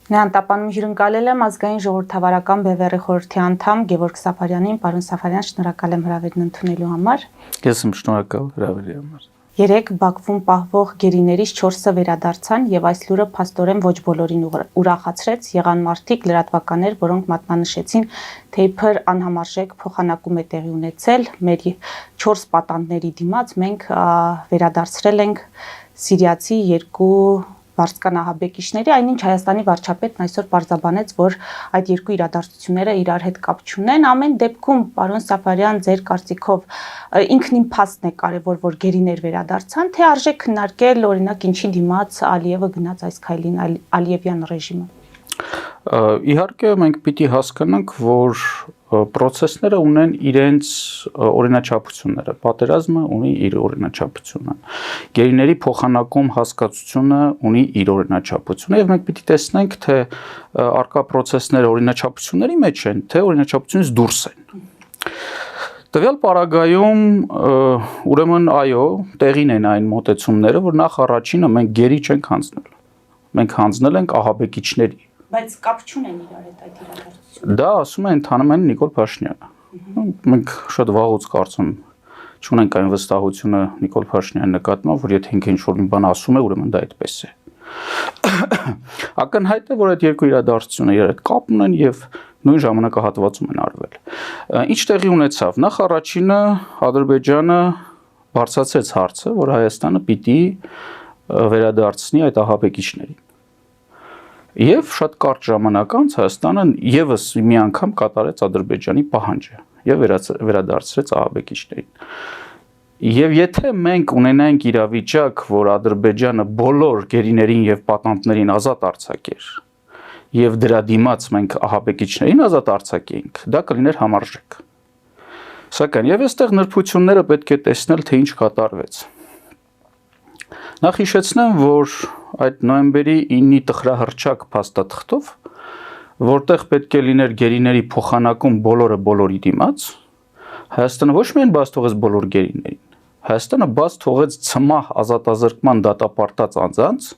Նրան տապանում հյուրընկալել եմ ազգային ժողովրդավարական բևեռի խորհրդի անդամ Գևորգ Սաֆարյանին, պարոն Սաֆարյան, շնորհակալ եմ հրավերն ընդունելու համար։ Ես եմ շնորհակալ հրավերի համար։ Երեք Բաքվում պահվող գերիներից 4-ը վերադարձան եւ այս լուրը փաստորեն ոչ բոլորին ուրախացրեց, եղան մարդիկ, լրատվականներ, որոնք մատնանշեցին, թե իբր անհամարժեք փոխանակում է տեղի ունեցել մեր 4 պատանդների դիմաց մենք վերադարձրել ենք սիրիացի 2 վարձկանահաբեկիչների, այնինչ Հայաստանի վարչապետն այսօր պարզաբանեց, որ այդ երկու իրադարձությունները իրար հետ կապ չունեն։ Ամեն դեպքում, պարոն Սաֆարյան, ձեր կարծիքով ինքնին փաստն է կարևոր, որ գերիներ վերադարձան, թե արժե քննարկել, օրինակ, ինչի դիմաց Ալիևը գնաց այս քայլին, Ալիևյան ռեժիմը։ Իհարկե մենք պիտի հասկանանք, որ process-ները ունեն իրենց օրինաչափությունները, պատերազմը ունի իր օրինաչափությունը, գերիների փոխանակում հասկացությունը ունի իր օրինաչափությունը եւ մենք պիտի տեսնենք, թե արկա process-ները օրինաչափությունների մեջ են, թե օրինաչափությունից դուրս են։ Տվյալ պարագայում ուրեմն այո, տեղին են այն մոտեցումները, որ նախ առաջինը մենք գերի չենք հանձնել։ Մենք հանձնել ենք ահաբեկիչների։ Բայց կապ չունեն իրար հետ այդ իրադարձությունը։ Դա ասում է ընդհանրապես Նիկոլ Փաշինյանը։ Մենք շատ վաղուց կարծում չունենք այն վստահությունը Նիկոլ Փաշինյանի նկատմամբ, որ եթե ինքը ինչ-որ մի բան ասում է, ուրեմն դա այդպես է։ Ակնհայտ է, որ այդ երկու իրադարձությունը իրար հետ կապ ունեն եւ նույն ժամանակահատվածում են արվել։ Ինչ տեղի ունեցավ։ Նախ առաջինը Ադրբեջանը բարձրացրեց հարցը, որ Հայաստանը պիտի վերադարձնի այդ ահաբեկիչներին։ Եվ շատ կարճ ժամանակ անց Հայաստանը եւս մի անգամ կատարեց Ադրբեջանի պահանջը եւ վերադարձրեց ահաբեկիչներին։ Եվ եթե մենք ունենայինք իրավիճակ, որ Ադրբեջանը բոլոր գերիներին եւ պատանդներին ազատ արձակեր, եւ դրա դիմաց մենք ահաբեկիչներին ազատ արձակեինք, դա կլիներ համարժեք։ Սակայն եւ այստեղ նրբությունները պետք է տեսնել, թե ինչ կատարվեց։ Նախ հիշեցնեմ, որ այդ նոյեմբերի 9-ի տխրահռչակ փաստաթղթով, որտեղ պետք է լիներ գերիների փոխանակում բոլորը բոլորի դիմաց, Հայաստանը ոչ միայն բաց թողեց բոլոր գերիներին, Հայաստանը բաց թողեց ցմահ ազատազրկման դատապարտած անձանց,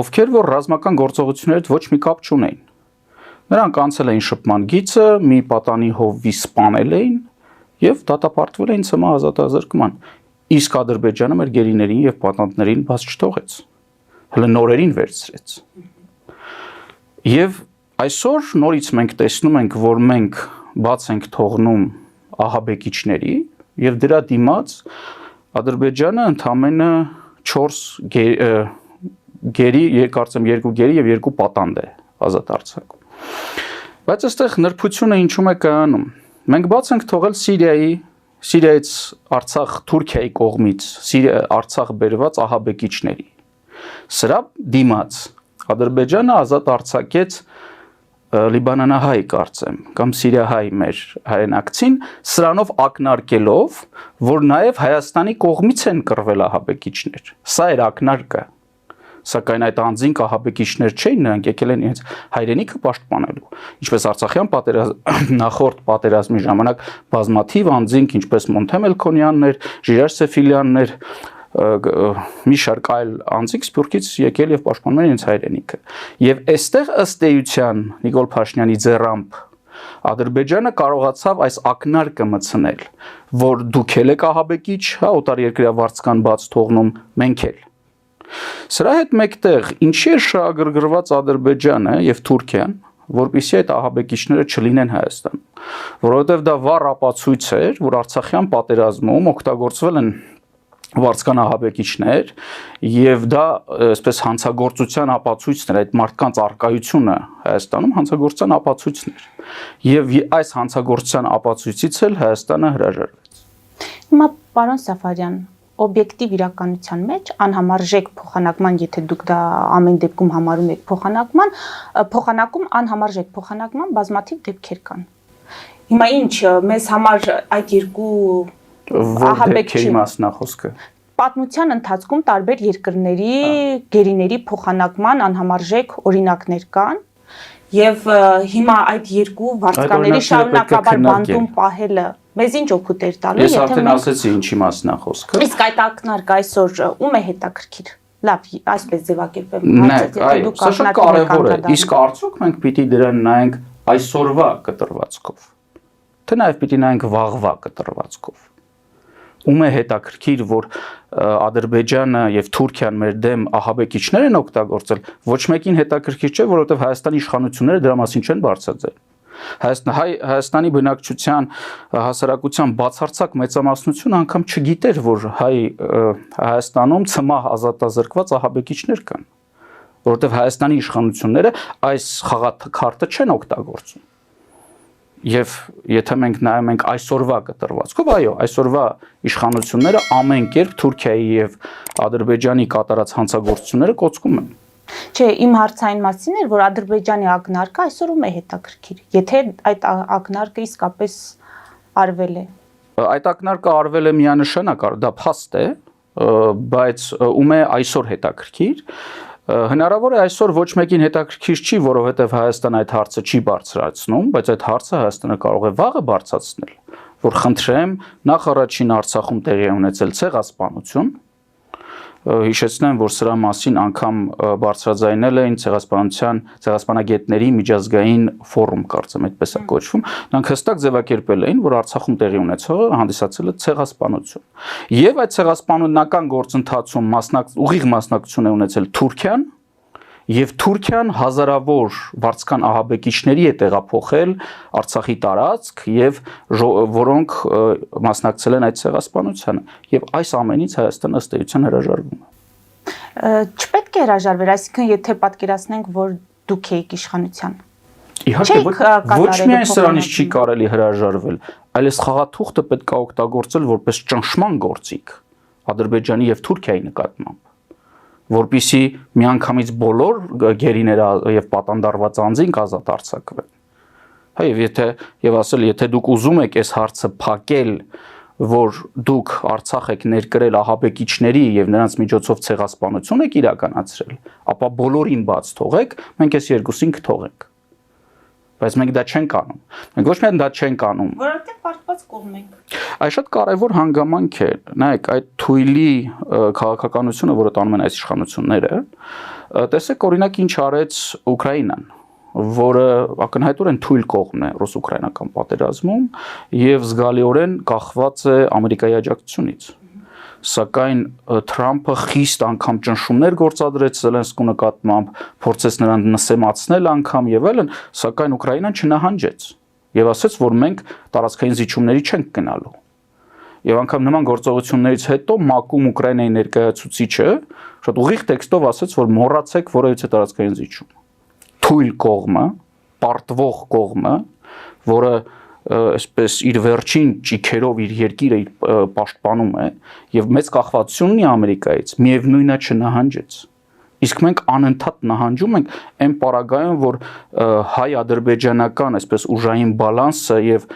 ովքեր որ ռազմական գործողություններից ոչ մի կապ չունեին։ Նրանք անցել էին շփման գիծը, մի պատանի հովվի սպանել էին եւ դատապարտվել էին ցմահ ազատազրկման։ Իսկ Ադրբեջանը մեր գերիներին եւ պատանդներին բաց չթողեց, հələ նորերին վերցրեց։ Եվ այսօր նորից մենք տեսնում ենք, որ մենք բաց ենք թողնում ահաբեկիչների եւ դրա դիմաց Ադրբեջանը ընդամենը 4 գերի, կարծեմ 2 գերի եւ 2 պատանդ է ազատ արձակում։ Բայց այստեղ նրբությունը ինչու՞մ է կայանում։ Մենք բաց ենք թողել Սիրիայից Արցախ Թուրքիայի կողմից Արցախ բերված ահաբեկիչների։ Սրա դիմաց Ադրբեջանը ազատ արձակեց Լիբանանահայ կարծեմ կամ Սիրիահայ մեր հայրենակցին, սրանով ակնարկելով, որ նաև Հայաստանի կողմից են կռվել ահաբեկիչներ։ Սա էր ակնարկը։ Սակայն այդ անձինք ահաբեկիչներ չէին, նրանք եկել են իրենց հայրենիքը պաշտպանելու։ Ինչպես Արցախյան նախորդ պատերազմի ժամանակ բազմաթիվ անձինք, ինչպես Մոնթե Մելքոնյաններ, Ժիրայր Սեֆիլյաններ, մի շարք այլ անձինք Սփյուռքից եկել եւ պաշտպանում են իրենց հայրենիքը։ Եվ այստեղ ըստ էության Նիկոլ Փաշինյանի ձեռամբ Ադրբեջանը կարողացավ այս ակնարկը մտցնել, որ դուք եք ահաբեկիչ, հա, օտարերկրյա վարձկան բաց թողնում, մենք էլ։ Սրա հետ մեկտեղ ինչի է շահագրգռված Ադրբեջանը եւ Թուրքիան, որպեսզի այդ ահաբեկիչները չլինեն Հայաստանում, որովհետեւ դա վառ ապացույց էր, որ Արցախյան պատերազմում օգտագործվել են վարձկան ահաբեկիչներ եւ դա այսպես հանցագործության ապացույցն էր, այդ մարդկանց արկայությունը Հայաստանում հանցագործության ապացույցն էր եւ այս հանցագործության ապացույցից էլ Հայաստանը հրաժարվեց։ Հիմա պարոն Սաֆարյան, օբյեկտիվ իրականության մեջ անհամարժեք փոխանակման, եթե դուք դա ամեն դեպքում համարում եք փոխանակում անհամարժեք փոխանակման բազմաթիվ դեպքեր կան։ Հիմա ինչ մեզ համար այդ երկու ահաբեկչի մասնախոսքը պատմության ընթացքում տարբեր երկրների գերիների փոխանակման անհամարժեք օրինակներ կան եւ հիմա այդ երկու վարձկաների շարունակաբար բանտում պահելը մեզ ինչ օգուտ էր տալու, եթե ես արդեն ասեցի ինչի մասնախոսքը։ Իսկ այդ ակնարկը այսօր ում է հետաքրքիր։ Լավ, այսպես ձևակերպեմ Նայեք, այո, սա շատ կարևոր է։ Իսկ արդյոք մենք պիտի դրան նայենք այսօրվա կտրվածքով, թե նաև պիտի նայենք վաղվա կտրվածքով։ Ում է հետաքրքիր, որ Ադրբեջանը եւ Թուրքիան մեր դեմ ահաբեկիչներ են օգտագործել, ոչ մեկին հետաքրքիր չէ, որովհետեւ Հայաստանի իշխանությունները դրա մասին չեն բարձրացել։ Հայաստանի բնակչության հասարակության բացարձակ մեծամասնությունը անգամ չգիտեր, որ Հայաստանում ցմահ ազատազրկված ահաբեկիչներ կան, որովհետև Հայաստանի իշխանությունները այս խաղաթքարտը չեն օգտագործում։ Եվ եթե մենք նայում ենք այսօրվա կտրվածքով, այո, այսօրվա իշխանությունները ամեն կերպ Թուրքիայի եւ Ադրբեջանի կատարած հանցագործությունները կոծկում են։ Չէ, իմ հարցային մասին էր, որ Ադրբեջանի ակնարկը այսօր ում է հետաքրքիր, եթե այդ ակնարկը իսկապես արվել է։ Այդ ակնարկը արվել է միանշանակ, դա փաստ է, բայց ում է այսօր հետաքրքիր։ Հնարավոր է այսօր ոչ մեկին հետաքրքիր չի, որովհետև Հայաստանը այդ հարցը չի բարձրացնում, բայց այդ հարցը Հայաստանը կարող է վաղը բարձրացնել, որ խնդրեմ, նախ առաջին Արցախում տեղի է ունեցել ցեղասպանություն, հիշեցնեմ, որ սրա մասին անգամ բարձրաձայնել էին ցեղասպանագետների միջազգային ֆորում, կարծեմ այդպես է կոչվում, նրանք հստակ ձևակերպել էին, որ Արցախում տեղի ունեցողը հանդիսացել է ցեղասպանություն։ Եվ այդ ցեղասպանության գործընթացում ուղիղ մասնակցություն է ունեցել Թուրքիան, եւ Թուրքիան հազարավոր վարձկան ահաբեկիչների է տեղափոխել Արցախի տարածք եւ որոնք մասնակցել են այդ ցեղասպանությանը եւ այս ամենից Հայաստանը ըստ էության հրաժարվում է։ Չպետք է հրաժարվեր, այսինքն եթե պատկերացնենք, որ դուք եք իշխանության։ Իհարկե, ոչ միայն սրանից չի կարելի հրաժարվել, այլ այս խաղաթուղթը պետք է օգտագործել որպես ճնշման գործիք Ադրբեջանի եւ Թուրքիայի նկատմամբ, որպիսի միանգամից բոլոր գերիները եւ պատանդարված անձինք ազատ արձակվեն։ Եվ ասել, եթե դուք ուզում եք այս հարցը փակել, որ դուք Արցախ եք ներկրել ահաբեկիչների եւ նրանց միջոցով ցեղասպանություն եք իրականացրել, ապա բոլորին բաց թողեք, մենք այս երկուսին կթողենք։ Բայց մենք դա չենք անում։ Մենք ոչ միայն դա չենք անում, որովհետեւ պարտված կողմ ենք։ Այս շատ կարևոր հանգամանք է։ Նայեք, այդ թույլի քաղաքականությունը, որը տանում են այս իշխանությունները, տեսեք օրինակ ինչ արեց Ուկրաինան, որը ակնհայտորեն թույլ կողմն է ռուս-ուկրաինական պատերազմում եւ զգալիորեն կախված է Ամերիկայի աջակցությունից։ Սակայն Թրամփը խիստ անգամ ճնշումներ գործադրեց Զելենսկու նկատմամբ, փորձեց նրան նսեմացնել անգամ եւ այլն, սակայն Ուկրաինան չնահանջեց եւ ասաց, որ մենք տարածքային զիջումների չենք գնալու։ Եվ անգամ նման գործողություններից հետո ՄԱԿ-ում Ուկրաինայի ներկայացուցիչը շատ ուղիղ տեքստով ասաց, որ մոռացեք որևիցե տարածքային զիջում։ Թույլ կողմը, պարտվող կողմը, որը այսպես իր վերջին ճիքերով իր երկիրը պաշտպանում է եւ մեծ կախվածություն ունի Ամերիկայից, միևնույնն է չնահանջեց։ Իսկ մենք անընդհատ նահանջում ենք այն պարագայում, որ հայ-ադրբեջանական այսպես ուժային բալանսը եւ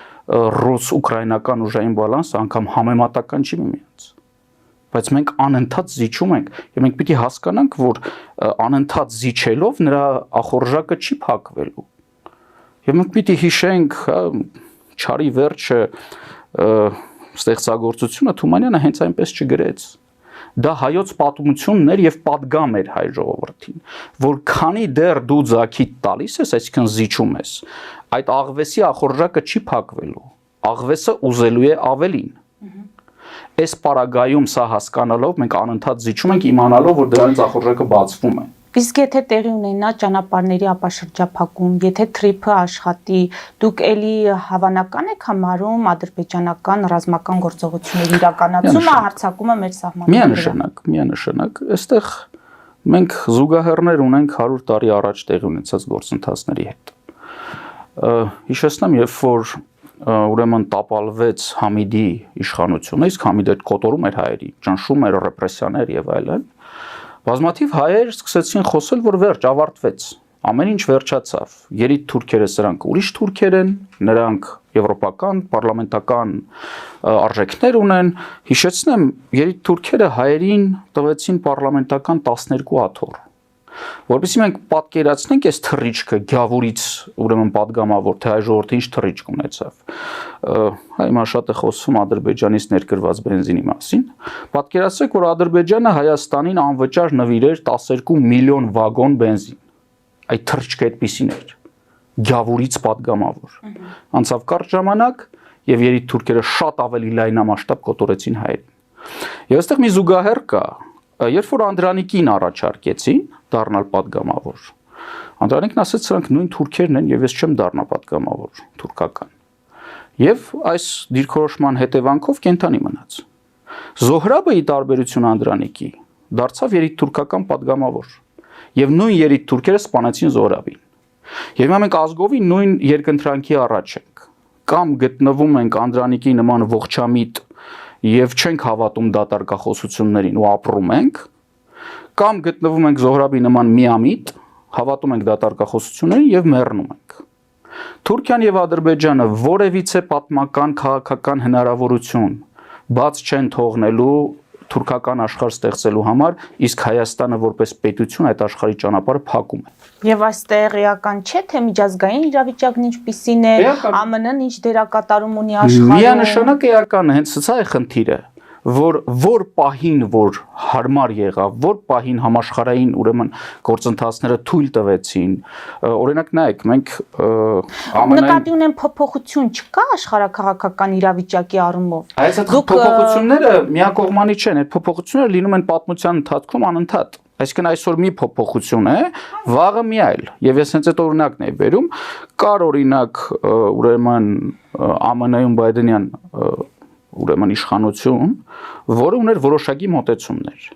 ռուս-ուկրաինական ուժային բալանսը անգամ համեմատական չի միմյանց։ Բայց մենք անընդհատ զիջում ենք եւ մենք պիտի հասկանանք, որ անընդհատ զիջելով նրա ախորժակը չի փակվելու։ Եվ մենք պիտի հիշենք Չարի վերջը ստեղծագործությունը Թումանյանը հենց այնպես չգրեց։ Դա հայոց պատմությունն էր եւ պատգամ էր հայ ժողովրդին, որ քանի դեռ դու ձագիդ տալիս ես, այսինքն զիջում ես, այդ աղվեսի ախորժակը չի փակվելու։ Աղվեսը ուզելու է ավելին։ Այս պարագայում սա հասկանալով մենք անընդհատ զիջում ենք, իմանալով, որ դրանից ախորժակը բացվում է։ Իսկ եթե տեղի ունենա ճանապարհների ապաշրջափակում, եթե թրիփը աշխատի, դուք էլի հավանական եք համարում ադրբեջանական ռազմական գործողությունների իրականացումը հարձակումը մեր սահմանների վրա։ Միանշանակ, այստեղ մենք զուգահեռներ ունենք 100 տարի առաջ տեղի ունեցած գործընթացների հետ։ Հիշեցնեմ, երբ որ ուրեմն տապալվեց Համիդի իշխանությունը, իսկ Համիդը կոտորում էր հայերի, ճնշում էր, ռեպրեսիաներ եւ այլն, բազմաթիվ հայեր սկսեցին խոսել, որ վերջ ավարտվեց, ամեն ինչ վերջացավ, երիտ թուրքերը սրանք ուրիշ թուրքեր են, նրանք եվրոպական, պարլամենտական արժեքներ ունեն, հիշեցնեմ, երիտ թուրքերը հայերին տվեցին պարլամենտական 12 աթոռ, Որովհետեւ մենք պատկերացնենք այս թռիչքը գավուրից ուրեմն падգամավոր թե այ ժողովրդը ինչ թռիչք ունեցավ։ Հիմա շատ է խոսվում Ադրբեջանից ներկրված բենզինի մասին։ Պատկերացրեք, որ Ադրբեջանը Հայաստանին անվճար նվիրեր 12 միլիոն վագոն բենզին։ Այդ թռիչքը այդպեսին էր։ Գավուրից падգամավոր։ Անցավ կարճ ժամանակ եւ երիտթ թուրքերը շատ ավելի լայնամասշտաբ կոտորեցին հայերին։ Եվ այստեղ մի զուգահեռ կա, երբ որ Անդրանիկին առաջարկեցին դառնալ падգամավոր, Անդրանիկն ասաց, սրանք նույն թուրքերն են եւ ես չեմ դառնա падգամավոր թուրքական։ Եվ այս դիրքորոշման հետևանքով կենթանի մնաց։ Զոհրաբը ի տարբերություն Անդրանիկի դարձավ երիտթ թուրքական падգամավոր եւ նույն երիտթ թուրքերը սպանեցին Զոհրաբին։ Եվ հիմա մենք ազգովի նույն երկընտրանքի առաջ ենք։ Կամ գտնվում ենք Անդրանիկի նման ողջամիտ եւ չենք հավատում դատարկախոսություններին ու ապրում ենք, կամ գտնվում ենք Զոհրաբի նման միամիտ, հավատում ենք դատարկախոսություններին եւ մեռնում ենք։ Թուրքիան եւ Ադրբեջանը որևիցե պատմական քաղաքական հնարավորություն բաց չեն թողնելու թուրքական աշխարհ ստեղծելու համար, իսկ Հայաստանը որպես պետություն այդ աշխարհի ճանապարհը փակում է։ Եվ այստեղ էական չէ, թե միջազգային իրավիճակն ինչպիսին է, ԱՄՆ-ն ինչ դերակատարում ունի աշխարհում։ Միանշանակ էական է, հենց սա է խնդիրը, որ պահին որ հարմար եղավ, որ պահին համաշխարհային ուրեմն գործընթացները թույլ տվեցին, օրինակ նայեք, մենք նկատի ունեմ փոփոխություն չկա աշխարհակաղակական իրավիճակի առումով։ Այս փոփոխությունները միակողմանի չեն, այդ փոփոխությունները լինում են պատմության ընթացքում անընդհատ։ Այսինքն այսօր մի փոփոխություն է, վաղը մի այլ։ Եվ ես հենց այդ օրինակն եմ բերում, կար օրինակ ուրեմն ԱՄՆ-ում Բայդենյան ուրեմն իշխանություն, որը ուներ որոշակի մոտեցումներ։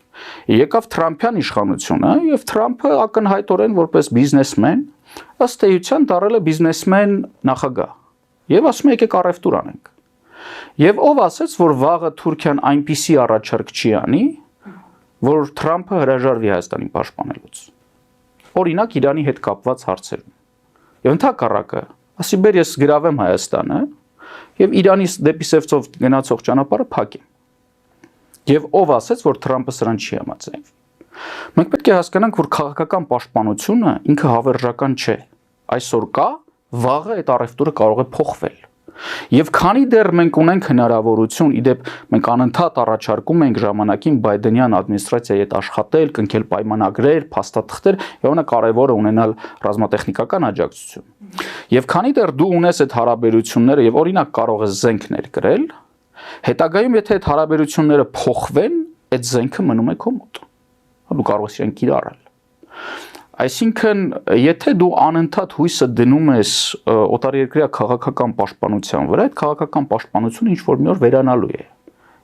Եկավ Թրամփյան իշխանությունը, եւ Թրամփը ակնհայտորեն որպես բիզնեսմեն, ըստ էության դառել է բիզնեսմեն նախագահ։ Եվ ասում է եկեք առևտուր անենք։ Եվ ով ասեց, որ վաղը Թուրքիան այնպիսի առաջարկ չի անի, որ Թրամփը հրաժարվի Հայաստանին պաշտպանելուց։ Օրինակ Իրանի հետ կապված հարցերում։ Եվ ընդհակառակը, ասի բեր ես գրավեմ Հայաստանը եւ Իրանից դեպի Սևծով գնացող ճանապարհը փակեմ։ Եվ ով ասեց, որ Թրամփը սրան չի համաձայնվի։ Մենք պետք է հասկանանք, որ քաղաքական պաշտպանությունը ինքը հավերժական չէ։ Այսօր կա, վաղը այդ առևտուրը կարող է փոխվել։ Եվ քանի դեռ մենք ունենք հնարավորություն, իդեպ մենք անընդհատ առաջարկում ենք ժամանակին Բայդենյան ադմինիստրացիայի հետ աշխատել, կնքել պայմանագրեր, փաստաթղթեր, եւ ամենակարևորը ունենալ ռազմատեխնիկական աջակցություն։ Եվ քանի դեռ դու ունես այդ հարաբերությունները եւ օրինակ կարող ես զենք ներկրել, հետագայում եթե այդ հարաբերությունները փոխվեն, այդ զենքը մնում է քո մոտ։ Դու կարող ես իրեն կիրառել։ Այսինքն, եթե դու անընդհատ հույսը դնում ես օտարերկրյա քաղաքական պաշտպանության վրա, այդ քաղաքական պաշտպանությունը ինչ որ մի օր վերանալու է։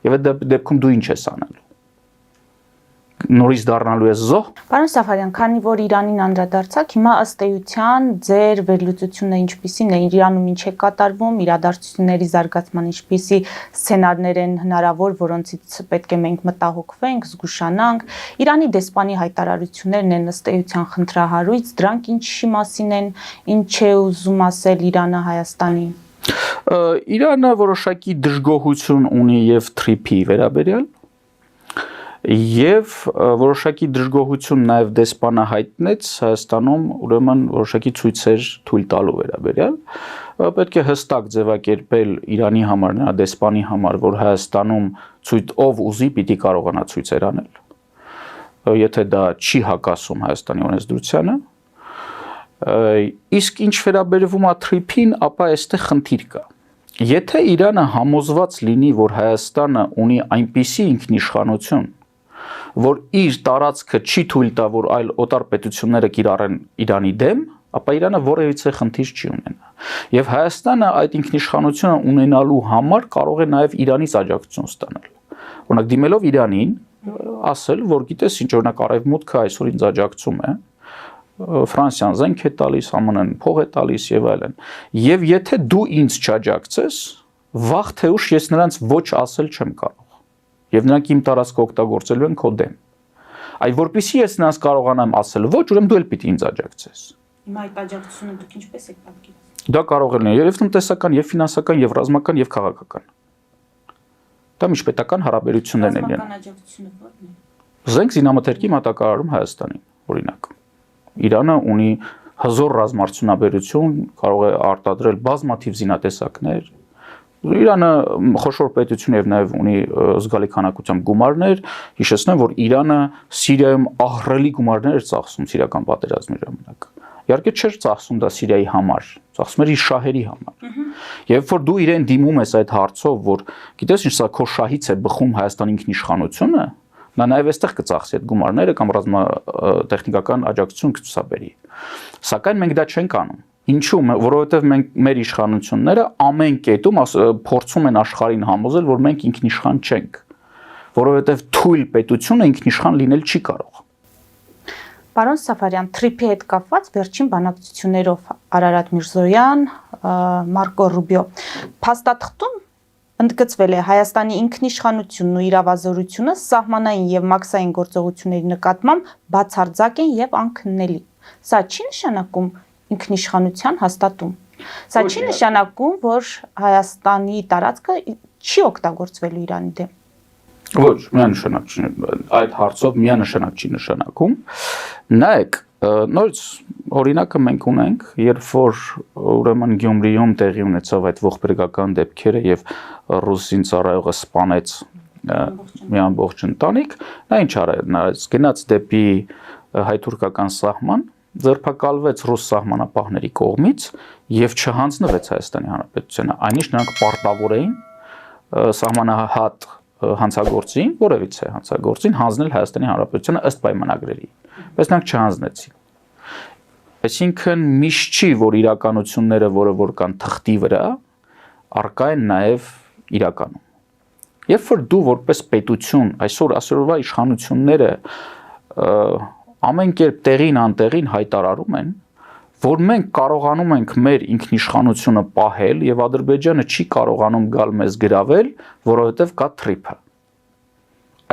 Եվ այդ դեպքում դու ինչ ես անելու։ Նորից դառնալու ես զոհ։ Պարոն Սաֆարյան, քանի որ Իրանին անդրադարձակ, հիմա ըստ էության ձեր վերլուծությունը ինչպիսին է, Իրանում ինչ է կատարվում, իրադարձությունների զարգացման ինչպիսի սցենարներ են հնարավոր, որոնցից պետք է մենք մտահոգվենք, զգուշանանք։ Իրանի դեսպանի հայտարարություններն են ըստ էության խնդրահարույց, դրանք ինչի մասին են, ինչ է ուզում ասել Իրանը Հայաստանին։ Իրանը որոշակի դժգոհություն ունի եւ թրիփի վերաբերյալ Եվ որոշակի դժգոհություն նաև դեսպանը հայտնեց Հայաստանում ուրեմն որոշակի ցույցեր թույլ տալու վերաբերյալ պետք է հստակ ձևակերպել Իրանի համար նրա դեսպանի համար որ Հայաստանում ով ուզի պիտի կարողանա ցույցեր անել եթե դա չի հակասում Հայաստանի օրենսդրությանը իսկ ինչ վերաբերվում է թրիփին ապա այստեղ խնդիր կա եթե Իրանը համոզված լինի որ Հայաստանը ունի այնպիսի ինքնիշխանություն որ իր տարածքը չի թույլ տա որ այլ օտար պետությունները կիրառեն Իրանի դեմ, ապա Իրանը որևիցե խնդիր չի ունենա։ Եվ Հայաստանը այդ ինքնիշխանությունը ունենալու համար կարող է նաև Իրանից աջակցություն ստանալ։ Օրինակ դիմելով Իրանին, ասել, որ գիտես ինչ օրինակ Արևմուտքը այսօր ինձ աջակցում է, Ֆրանսիան զենք է տալիս, ԱՄՆ-ն փող է տալիս եւ այլն։ Եվ եթե դու ինձ չաջակցես, վաղ թե ուշ ես նրանց ոչ ասել չեմ կարող։ Եվ նրանք իմ տարածքը օգտագործելու են քո դեմ։ Այ որpիսի ես նրանց կարողանամ ասել ոչ, ուրեմն դու էլ պիտի ինձ աջակցես։ Հիմա այդ աջակցությունը դուք ինչպես եք պատկերացնում։ Դա կարող է լինել եւ տնտեսական, եւ ֆինանսական, եւ ռազմական, եւ քաղաքական։ Դա միջպետական հարաբերություններն են։ Ռազմական աջակցությունը ո՞րն է։ Զենք զինամթերքի մատակարարում Հայաստանին, օրինակ։ Իրանը ունի հզոր ռազմարտությունաբերություն, կարող է արտադրել բազմաթիվ զինատեսակներ։ Իրանը խոշոր պետություն եւ նաեւ ունի զգալի քանակությամբ գումարներ, հիշեցնեմ, որ Իրանը Սիրիայում ահռելի գումարներ էր ծախսում սիրիական պատերազմի ժամանակ։ Իհարկե չէր ծախսում դա Սիրիայի համար, ծախսում էր իր շահերի համար։ Երբ որ դու իրեն դիմում ես այդ հարցով, որ գիտես ինչ սա քո շահից է բխում Հայաստանի ինքնիշխանությունը, նա նաեւ այստեղ կծախսի այդ գումարները կամ ռազմատեխնիկական աջակցություն կցուսաբերի։ Սակայն մենք դա չենք անում։ Ինչու՞, որովհետև մենք մեր իշխանությունները ամեն կետում փորձում են աշխարհին համոզել, որ մենք ինքնիշխան չենք, որովհետև թույլ պետությունը ինքնիշխան լինել չի կարող։ Պարոն Սաֆարյան, թրիփի հետ կապված վերջին բանակցություններով Արարատ Միրզոյան, Մարկո Ռուբիո, փաստաթղթում ընդգծվել է Հայաստանի ինքնիշխանությունն ու իրավազորությունը սահմանային եւ մաքսային գործողությունների նկատմամբ բացարձակ են եւ անքննելի։ Սա չի նշանակում ինքնիշխանության հաստատում։ Սա չի նշանակում, որ Հայաստանի տարածքը չի օգտագործվելու Իրանի դեմ։ Ոչ, միանշանակ չի, այդ հարցով միանշանակ չի նշանակում։ Նայեք, նորից օրինակը մենք ունենք, երբ որ ուրեմն Գյումրիում տեղի ունեցավ այդ ողբերգական դեպքերը եւ ռուսին ծառայողը սպանեց մի ամբողջ ընտանիք, նա ինչ արեց, նա գնաց դեպի հայ-թուրքական սահման, ձերբակալվեց ռուս սահմանապահների կողմից եւ չհանձնվեց Հայաստանի Հանրապետությանը։ Այնինչ նրանք պարտավոր էին սահմանահատ հանցագործին, որևիցե հանցագործին հանձնել Հայաստանի Հանրապետությանը ըստ պայմանագրերի, բայց նրանք չհանձնեցին։ Այսինքն միշտ չի, որ իրականությունները, որը որ կան թղթի վրա, առկա են նաև իրականում։ Երբ որ դու որպես պետություն այսօրվա իշխանությունները ամեն կերպ տեղին անտեղին հայտարարում են, որ մենք կարողանում ենք մեր ինքնիշխանությունը պահել եւ Ադրբեջանը չի կարողանում գալ մեզ գրավել, որովհետեւ կա թրիփը։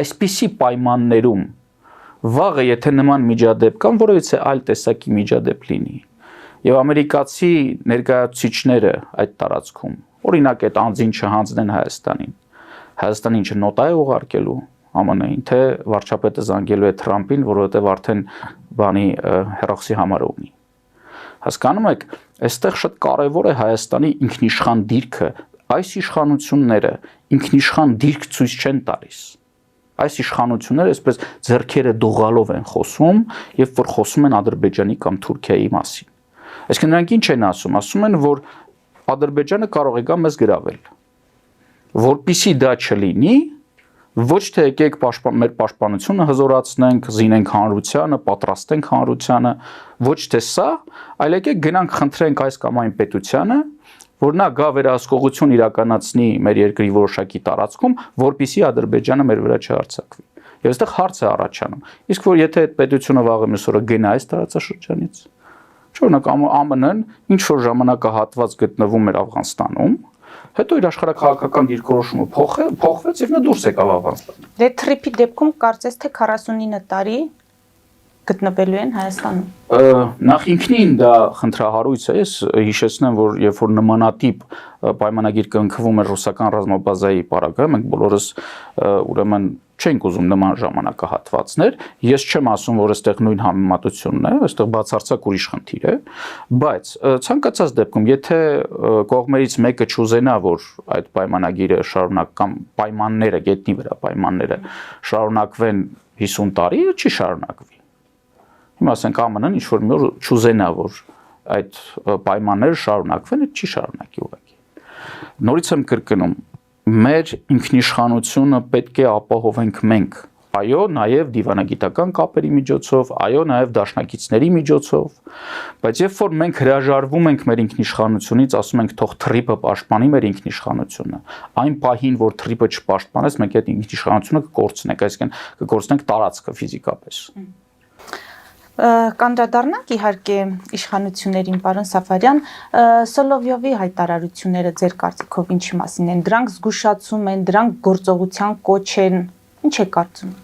Այսպիսի պայմաններում վաղը եթե նման միջադեպ կամ որևիցե այլ տեսակի միջադեպ լինի եւ ամերիկացի ներկայացուցիչները այդ տարածքում օրինակ այդ անձին չհանձնեն Հայաստանին, Հայաստանը ինչը նոտա է ուղարկելու ԱՄՆ-ին, թե վարչապետը զանգելու է Թրամփին, որովհետեւ արդեն բանի հերոսի համար ունի։ Հասկանում եք, այստեղ շատ կարևոր է Հայաստանի ինքնիշխան դիրքը, այս իշխանությունները ինքնիշխան դիրք ցույց չեն տալիս։ Այս իշխանությունները այսպես ձեռքերը դողալով են խոսում, երբ որ խոսում են Ադրբեջանի կամ Թուրքիայի մասին։ Այսինքն նրանք ինչ են ասում, ասում են, որ Ադրբեջանը կարող է գա մեզ գրավել։ Որպիսի դա չլինի, ոչ թե եկեք մեր պաշտպանությունը հզորացնենք, զինենք հանրությանը, պատրաստենք հանրությանը, ոչ թե սա, այլ եկեք գնանք խնդրենք այս կամ այն պետությանը, որ նա գա վերահսկողություն իրականացնի մեր երկրի որոշակի տարածքում, որպիսի Ադրբեջանը մեր վրա չհարձակվի։ Եվ այստեղ հարց է առաջանում։ Իսկ որ եթե այդ պետությունը վաղը մյուս օրը գնա այս տարածաշրջանից, օրինակ ԱՄՆ-ն ինչ որ ժամանակահատված գտնվում էր Աֆղանստանում, հետո իր աշխարհակաղակական դիրքորոշումը փոխվեց եւ նա դուրս եկավ Աֆղանստանից։ Դե թրիփի դեպքում կարծես թե 49 տարի գտնվելու են Հայաստանում։ Նախ ինքնին դա խնդրահարույց է, ես հիշեցնեմ, որ երբ որ նմանատիպ պայմանագիր կնքվում էր ռուսական ռազմաբազայի պարագայում, մենք բոլորս ուրեմն չենք ուզում նման ժամանակահատվածներ, ես չեմ ասում, որ այստեղ նույն համեմատությունն է, այստեղ բացարձակ ուրիշ խնդիր է, բայց ցանկացած դեպքում, եթե կողմերից մեկը չուզենա, որ այդ պայմանագիրը շարունակ կամ պայմանները, գետնի վրա պայմանները շարունակվեն 50 տարի, չի շարունակվի։ Հիմա ասենք ԱՄՆ-ն ինչ որ մի օր չուզենա, որ այդ պայմանները շարունակվեն, չի շարունակի ուղղակի։ Նորից եմ կրկնում, մեր ինքնիշխանությունը պետք է ապահովենք մենք, այո, նաև դիվանագիտական կապերի միջոցով, այո, նաև դաշնակիցների միջոցով, բայց երբ որ մենք հրաժարվում ենք մեր ինքնիշխանությունից, ասում ենք թող թրիփը պաշտպանի մեր ինքնիշխանությունը, այն պահին, որ թրիփը չպաշտպանես, մենք այդ ինքնիշխանությունը կկորցնենք, այսինքն կկորցնենք տարածքը ֆիզիկապես։ Կանդրադառնանք իհարկե իշխանություններին, պարոն Սաֆարյան, Սոլովյովի հայտարարությունները ձեր կարծիքով ինչի մասին են, դրանք զգուշացում են, դրանք գործողության կոչ են, ինչ է կարծում։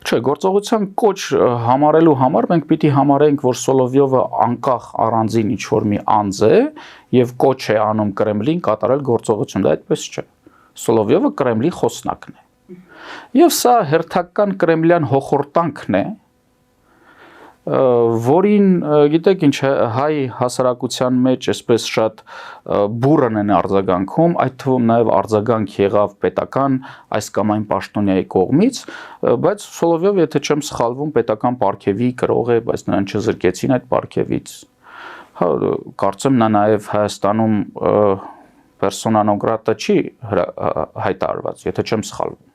Չէ, գործողության կոչ համարելու համար մենք պիտի համարենք, որ Սոլովյովը անկախ առանձին ինչ-որ մի անձ է եւ կոչ է անում Կրեմլին կատարել գործողություն, դա այդպես չէ։ Սոլովյովը Կրեմլի խոսնակն է։ Եվ սա հերթական կրեմլյան հոխորտանքն է, որին գիտեք ինչ հայ հասարակության մեջ այսպես շատ բուրըն են արձագանքում, այդ թվում նաև արձագանք եղավ պետական այս կամ այն պաշտոնյայի կողմից, բայց Սոլովյով, եթե չեմ սխալվում, պետական պարգևի կրող է, բայց նրան չզրկեցին այդ պարգևից։ Հա, կարծեմ նա նաև Հայաստանում persona non grata չի հայտարարված, եթե չեմ սխալվում։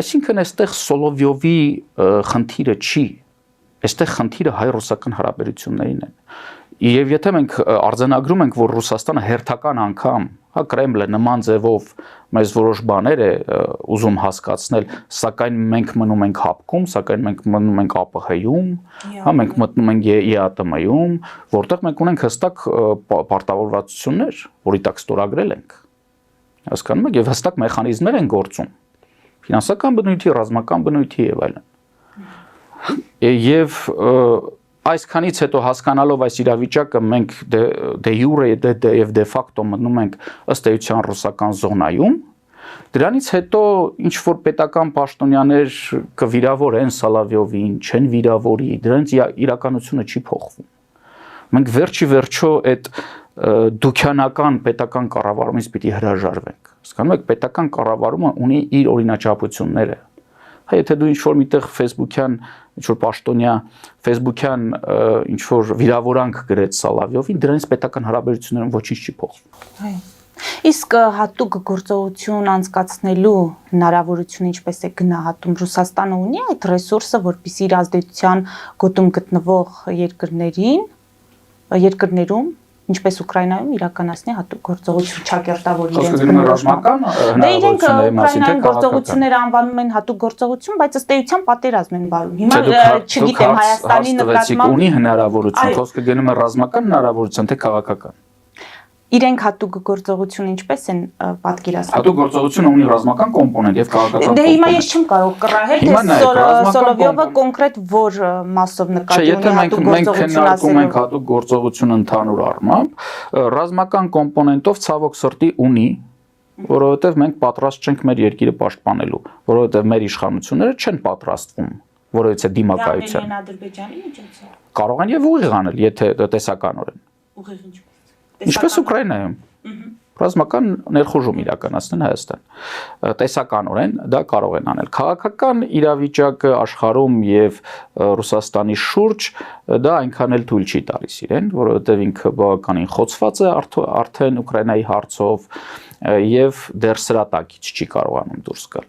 Այսինքն այստեղ Սոլովյովի խնդիրը չի, այստեղ խնդիրը հայ-ռուսական հարաբերություններին են։ Եվ եթե մենք արձանագրում ենք, որ Ռուսաստանը հերթական անգամ, հա, Կրեմլը նման ձևով մեզ որոշ բաներ է ուզում հասկացնել, սակայն մենք մնում ենք հապկում, սակայն մենք մնում ենք ԱՊՀ-ում, հա, մենք մտնում ենք ԵԱՏՄ-ում, որտեղ մենք ունենք հստակ պարտավորվածություններ, որի տակ ստորագրել ենք։ Հասկանում եք, եւ հստակ մեխանիզմներ են գործում։ Ֆինանսական բնույթի, ռազմական բնույթի եւ այլն։ Եվ այսքանից հետո հասկանալով այս իրավիճակը մենք դե յուրե եւ դե ֆակտո մտնում ենք ըստ էության ռուսական զոնայում, դրանից հետո ինչ որ պետական պաշտոնյաներ կվիրավորեն Սալավյովին, չեն վիրավորի, դրանից իրականությունը չի փոխվում։ Մենք վերջի վերջո այդ դուքյանական պետական կառավարումից պիտի հրաժարվենք։ Հասկանում եք, պետական կառավարումը ունի իր օրինաչափությունները։ Հա, եթե դու ինչ-որ միտեղ Facebook-յան, ինչ-որ պաշտոնյա Facebook-յան ինչ-որ վիրավորանք գրեց Սալավյովին, դրանից պետական հարաբերություններում ոչինչ չի փոխվում։ Իսկ հատուկ գործողություն անցկացնելու հնարավորությունը ինչպես է գնահատում Ռուսաստանը ունի այդ ռեսուրսը, որպեսզի իր ազդեցության գոտում գտնվող երկրներում ինչպես Ուկրաինայում իրականացնի հատուկ գործողություն չակերտավոր իրենց բնորոշմական հնարավորությունների մասին, թե գործողությունները անվանում են հատուկ գործողություն, բայց ըստ էության պատերազմ են վարում։ Հիմա չգիտեմ Հայաստանի նկատմամբ ունի հնարավորություն, խոսքը գնում է ռազմական հնարավորություն, թե քաղաքական։ Իրենք հատուկ գործողություն ինչպես են պատկերացնում։ Հատուկ գործողությունը ունի ռազմական կոմպոնենտ եւ քաղաքական։ Դե հիմա ես չեմ կարող կռահել, թե Սոլովյովը կոնկրետ որ մասով նկատի ունի հատուկ գործողություն ասել։ Մենք ենք հատուկ գործողություն ընդհանուր առմամբ, ռազմական կոմպոնենտով ցավոք սրտի ունի, որովհետեւ մենք պատրաստ չենք մեր երկիրը պաշտպանելու, որովհետեւ մեր իշխանությունները չեն պատրաստվում որովհետեւ դիմակայության։ Ադրբեջանի միջոցով։ Կարող են եւ ուղիղ անել, եթե տեսականորեն։ Ուղիղ ինչպես։ Ինչպես Ուկրաինայում։ Ռազմական ներխուժում իրականացնեն Հայաստան։ Տեսականորեն դա կարող են անել։ Քաղաքական իրավիճակը աշխարհում եւ Ռուսաստանի շուրջ դա այնքան էլ թույլ չի տալիս իրեն, որովհետեւ ինքը բավականին խոցված է արդեն Ուկրաինայի հարցով եւ դեռ սրատակից չի կարողանում դուրս գալ։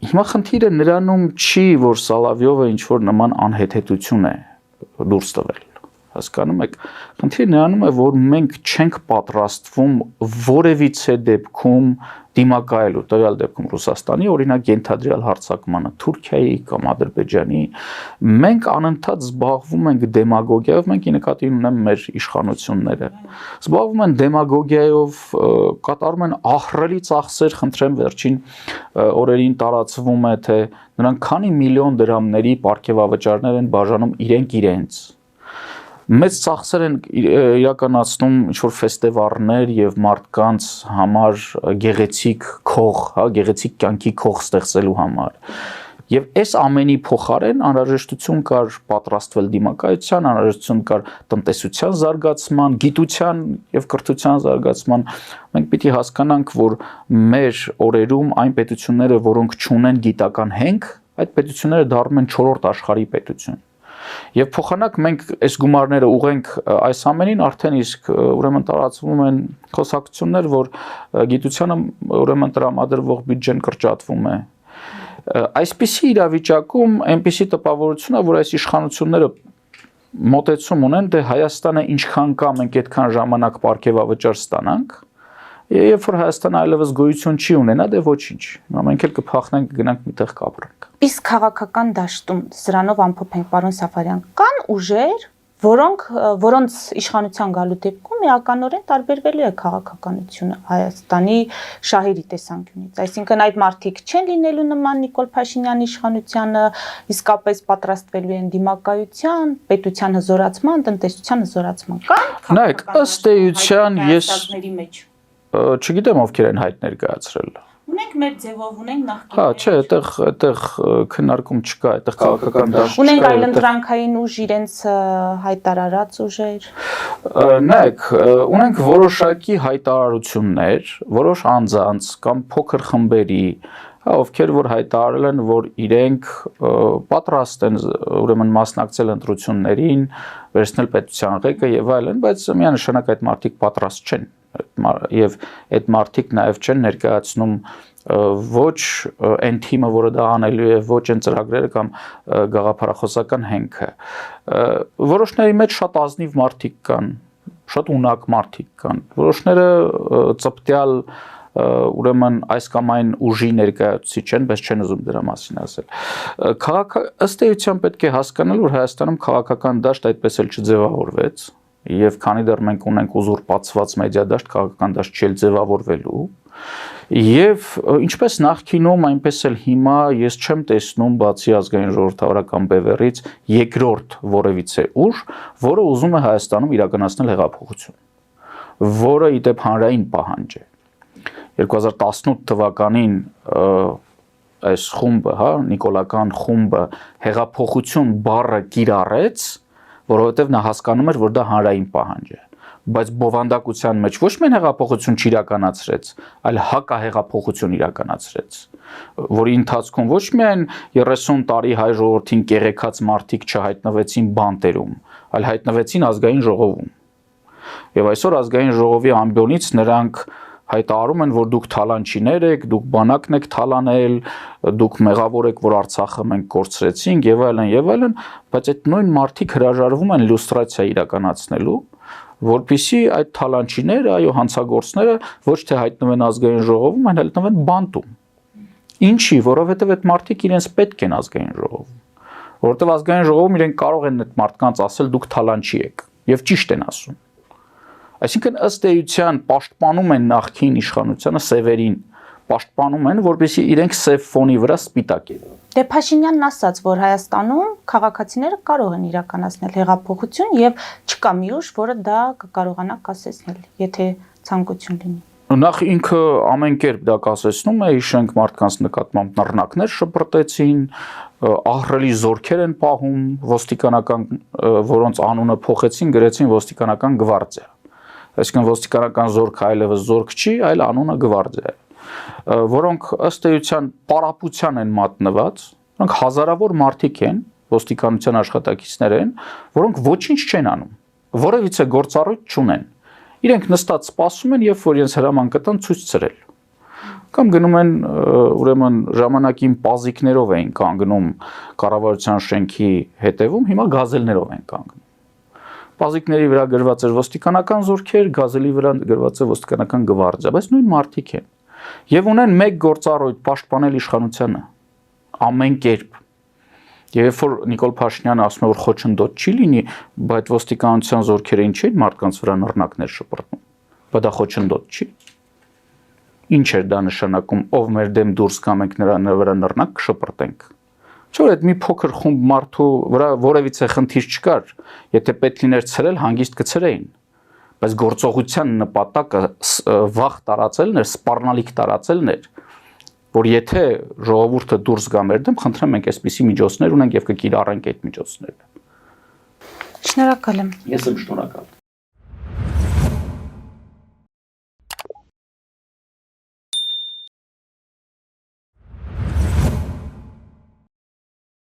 Հիմա խնդիրը նրանում չի, որ Սալավյովը ինչ որ նման անհեթեթություն է դուրս տվել։ Հասկանում եք, խնդիրը նրանում է, որ մենք չենք պատրաստվում որևիցե դեպքում դիմակայելու, տվյալ դեպքում Ռուսաստանի, օրինակ ենթադրյալ հարձակմանը Թուրքիայի կամ Ադրբեջանի, մենք անընդհատ զբաղվում ենք դեմագոգիայով, մենք ի նկատի ունեմ մեր իշխանությունները, զբաղվում են դեմագոգիայով, կատարում են ահռելի ծախսեր, խնդրեմ վերջին օրերին տարածվում է, թե նրանք քանի միլիոն դրամների պարգևավճարներ են բաժանում իրենց մեծ ծախսեր են իրականացնում ինչ-որ ֆեստիվալներ եւ մարդկանց համար գեղեցիկ քող, հա, գեղեցիկ կյանքի քող ստեղծելու համար։ Եվ այս ամենի փոխարեն անհրաժեշտություն կար պատրաստվել դիմակայության, անհրաժեշտություն կար տնտեսության զարգացման, գիտության եւ կրթության զարգացման։ Մենք պիտի հասկանանք, որ մեր օրերում այն պետությունները, որոնք չունեն գիտական հենք, այդ պետությունները դառնում են 4-րդ աշխարհի պետություն։ Եվ փոխանակ մենք այս գումարները ուղենք այս ամենին, արդեն իսկ ուրեմն տարածվում են խոսակցություններ, որ գիտությանը ուրեմն տրամադրվող բյուջեն կրճատվում է։ Այսպիսի իրավիճակում այնպիսի տպավորություն է, որ այս իշխանությունները մոտեցում ունեն, դե Հայաստանը ինչքան կա, մենք այդքան ժամանակ պարգևավճար ստանանք, երբ որ Հայաստանը այլևս գոյություն չի ունենա, դե ոչինչ։ Մենք էլ կփախնենք, գնանք միտեղ կապրենք։ Իսկ քաղաքական դաշտում սրանով ամփոփենք, պարոն Սաֆարյան, կան ուժեր, որոնց իշխանության գալու դեպքում էականորեն տարբերվելու է քաղաքականությունը Հայաստանի շահերի տեսանկյունից։ Այսինքն այդ մարդիկ չեն լինելու նման Նիկոլ Փաշինյանի իշխանությանը, իսկապես պատրաստվելու են դիմակայության, պետության հզորացման, տնտեսության հզորացման։ Կան նայեք, ըստ էության ես չգիտեմ ովքեր են հայտ ներկայացրել։ Ունենք մեր ձևով, ունենք նախկին։ Հա, չէ, այդտեղ քննարկում չկա, այդտեղ քաղաքական դաշտ չկա։ Ունենք այլընտրանքային ուժ, իրենց հայտարարած ուժեր։ Նայեք, ունենք որոշակի հայտարարություններ, որոշ անձանց կամ փոքր խմբերի, ովքեր որ հայտարարել են, որ իրենք պատրաստ են ուրեմն մասնակցել ընտրություններին, վերցնել պետության ղեկը եւ այլն, բայց միանշանակ այդ մարդիկ պատրաստ չեն եւ այդ մարդիկ նաեւ չեն ներկայացնում ոչ այն թիմը, որը դա անելու է, ոչ այն ծրագրերը կամ գաղափարախոսական հենքը։ Որոշների մեջ շատ ազնիվ մարդիկ կան, շատ ունակ մարդիկ կան, որոշները ծպտյալ ուրեմն այս կամ այն ուժի ներկայացուցիչ են, բայց չեն ուզում դրա մասին ասել։ Ըստ էության պետք է հասկանալ, որ Հայաստանում քաղաքական դաշտ այդպես էլ չձևավորվեց, եւ քանի դեռ մենք ունենք ուզուրպացված մեդիա դաշտ, քաղաքական դաշտ չի ձևավորվելու, եւ ինչպես նախկինում, այնպես էլ հիմա ես չեմ տեսնում բացի ազգային ժողովրդավարական բևեռից երկրորդ որևիցե ուժ, որը ուզում է Հայաստանում իրականացնել հեղափոխություն, որը ի դեպ հանրային պահանջ է։ 2018 թվականին այս խումբը, հա, նիկոլական խումբը հեղափոխություն բառը կիրառեց, որովհետև նա հասկանում էր, որ դա հանրային պահանջ է, բայց բովանդակության մեջ ոչ միայն հեղափոխություն չիրականացրեց, այլ հակահեղափոխություն իրականացրեց, որի ընթացքում ոչ միայն 30 տարի հայ ժողովրդին կեղեքած մարդիկ չհայտնվեցին բանտերում, այլ հայտնվեցին ազգային ժողովում։ Եվ այսօր ազգային ժողովի ամբիոնից նրանք հայտարարում են, որ դուք թալանչիներ եք, դուք բանակն եք թալանել, դուք մեղավոր եք, որ Արցախը մենք կորցրեցինք եւ այլն, բայց այդ նույն մարդիկ հրաժարվում են լյուստրացիա իրականացնելու, որպեսզի այդ թալանչիները, այո, հանցագործները ոչ թե հայտնվեն ազգային ժողովում, այլ հայտնվեն բանտում։ Ինչի, որովհետեւ այդ մարդիկ իրենց պետք են ազգային ժողովում, որովհետեւ ազգային ժողովում իրենք կարող են այդ մարդկանց ասել դուք թալանչի եք եւ ճիշտ են ասում։ Այսինքն ըստ էության պաշտպանում են նախկին իշխանությունը սևերին, պաշտպանում են, որպեսզի իրենք սև ֆոնի վրա սպիտակեն։ Դե Փաշինյանն ասաց, որ Հայաստանում քաղաքացիները կարող են իրականացնել հեղափոխություն եւ չկա մի ուժ, որը դա կկարողանա կասեցնել, եթե ցանկություն լինի։ Նախ ինքը ամեն կերպ դա կասեցնում է, հիշենք մարդկանց նկատմամբ նռնակներ շպրտեցին, ահռելի զորքեր են պահում, ոստիկանական, որոնց անունը փոխեցին, գրեցին ոստիկանական գվարդիա։ Այսինքն ոստիկանական զորքը այլևս զորք չի, այլ անունը գվարդիա է, որոնք ըստ էության պարապության են մատնված, որոնք հազարավոր մարդիկ են, ոստիկանության աշխատակիցներ են, որոնք ոչինչ չեն անում, որևիցե գործառույթ չունեն։ Իրենք նստած սպասում են, երբ որ իրենց հրաման կտան ցույց ծրել։ Կամ գնում են ուրեմն ժամանակին պազիկներով էին կանգնում կառավարության շենքի հետևում, հիմա գազելներով են կանգնում։ Պազիկների վրա գրված էր ոստիկանական զորքեր, գազելի վրա գրված է ոստիկանական գվարդիա, բայց նույն մարդիկ են։ Եվ ունեն մեկ գործառույթ՝ պաշտպանել իշխանությանը ամեն կերպ։ Եվ երբ որ Նիկոլ Փաշինյանը ասում է, որ խոչընդոտ չի լինի, բայց ոստիկանության զորքերը ինչ են մարդկանց վրա նռնակներ շպրտում, բայց դա խոչընդոտ չի։ Ինչ էր դա նշանակում, ով մեր դեմ դուրս գա, մենք նրա վրա նռնակ կշպրտենք։ Չէ՞ որ այդ մի փոքր խումբ մարդու վրա որևիցե խնդիր չկար, եթե պետք լիներ ցրել, հանգիստ կցրեին, բայց գործողության նպատակը վախ տարածելն էր, սպառնալիք տարածելն էր, որ եթե ժողովուրդը դուրս գա մեր դեմ, խնդրեմ մենք այսպիսի միջոցներ ունենք եւ կկիրառենք այդ միջոցները։ Շնորհակալ եմ։ Ես եմ շնորհակալ։